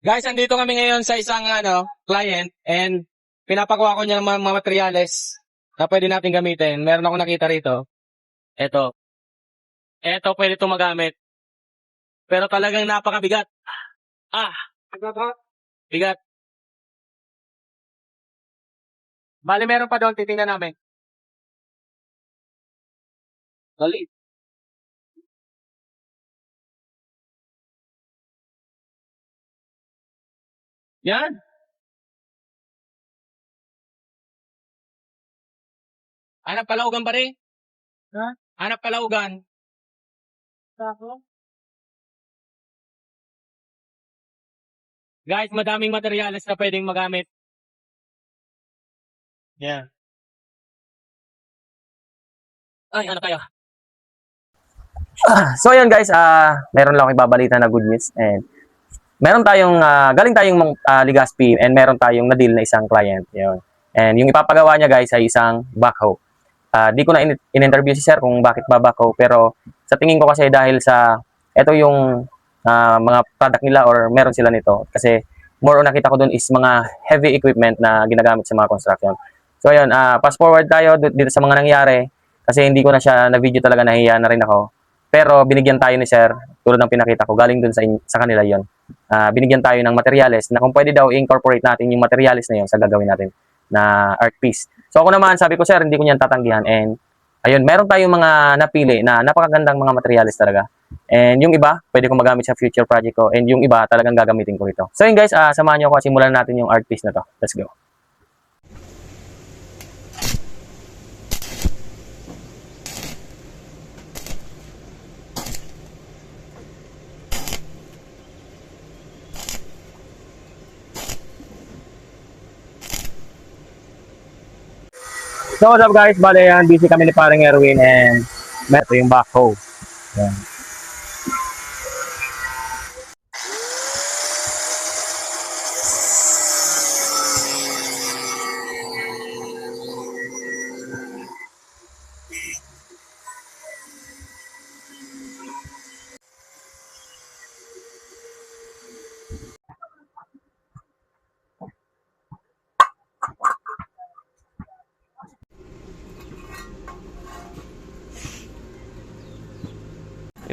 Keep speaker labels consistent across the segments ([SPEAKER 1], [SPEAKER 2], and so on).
[SPEAKER 1] Guys, andito kami ngayon sa isang client and pinapakuha ko niya ng mga materyales na pwede natin gamitin. Meron ako nakita rito. Ito. Ito pwede itong magamit. Pero talagang napakabigat. Ah, bigat. Bali, meron pa doon. Titingnan namin. Dali. Yan. Hanap palaugan ba rin? Ha? Hanap palaugan. Sako? Guys, madaming materyales na pwedeng magamit. Yan. Ay, ano kayo?
[SPEAKER 2] So ayun guys, meron lang akong ibabalita na good news and meron tayong galing tayong Legazpi and meron tayong na-deal na isang client. Yun. And yung ipapagawa niya guys ay isang backhoe. Di ko na in-interview si sir kung bakit ba backhoe, pero sa tingin ko kasi dahil sa ito yung mga product nila or meron sila nito kasi more on nakita ko dun is mga heavy equipment na ginagamit sa mga construction. So ayun, fast forward tayo dito sa mga nangyari kasi hindi ko na siya na video talaga, nahiya na rin ako. Pero binigyan tayo ni sir, tulad ng pinakita ko, galing dun sa kanila yon. Binigyan tayo ng materyales na kung pwede daw i-incorporate natin yung materyales na yon sa gagawin natin na art piece. So ako naman, sabi ko sir, hindi ko niyan tatanggihan and ayun, meron tayong mga napili na napakagandang mga materyales talaga. And yung iba, pwede ko magamit sa future project ko and yung iba talagang gagamitin ko ito. So yun guys, samahan niyo ako at simulan natin yung art piece na to. Let's go. So what's up guys, bale yan, busy kami ni paring Erwin and ito yung backhoe. Yan.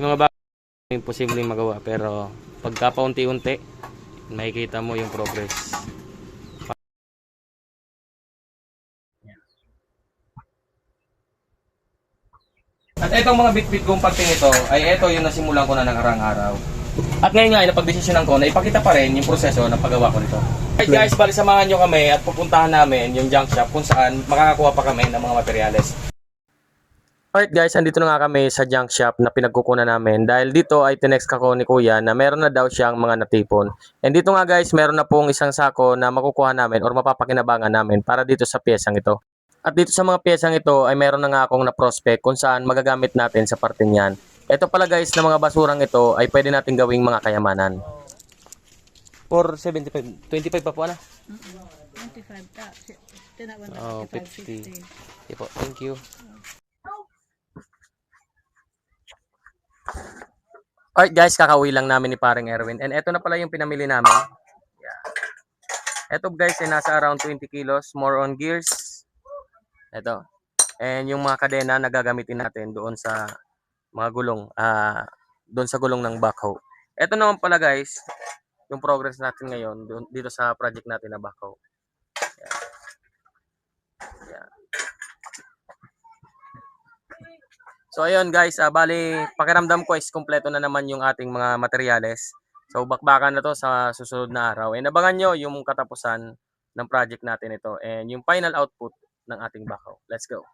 [SPEAKER 1] Yung mga bagay imposibleng magawa pero pagka paunti-unti makikita mo yung progress. At itong mga bit-bit kong pagting ito ay ito yung nasimulan ko na nakarang araw. At ngayon nga, napagdesisyonan ko na ipakita pa rin yung proseso ng paggawa ko nito. Alright guys, bali samahan nyo kami at pupuntahan namin yung junk shop kung saan makakakuha pa kami ng mga materyales. Alright guys, andito na nga kami sa junk shop na pinagkukunan namin dahil dito ay tinext ako ni kuya na meron na daw siyang mga natipon. And dito nga guys, meron na pong isang sako na makukuha namin or mapapakinabangan namin para dito sa piyesang ito. At dito sa mga piyesang ito ay meron na nga akong na-prospect kung saan magagamit natin sa parte niyan. Ito pala guys na mga basurang ito ay pwede natin gawing mga kayamanan. For 75, 25 pa po na?
[SPEAKER 3] 25 ta.
[SPEAKER 1] Oh, 50. Okay po, thank you. Alright guys, kakauwi lang namin ni paring Erwin. And eto na pala yung pinamili namin. Yeah. Eto guys ay nasa around 20 kilos. More on gears. Eto. And yung mga kadena na gagamitin natin doon sa mga gulong. Doon sa gulong ng backhoe. Eto naman pala guys, yung progress natin ngayon dito sa project natin na backhoe. Yeah. Yeah. So ayun guys, bali pakiramdam ko is kumpleto na naman yung ating mga materyales. So bakbakan na to sa susunod na araw. And abangan nyo yung katapusan ng project natin ito and yung final output ng ating backhoe. Let's go.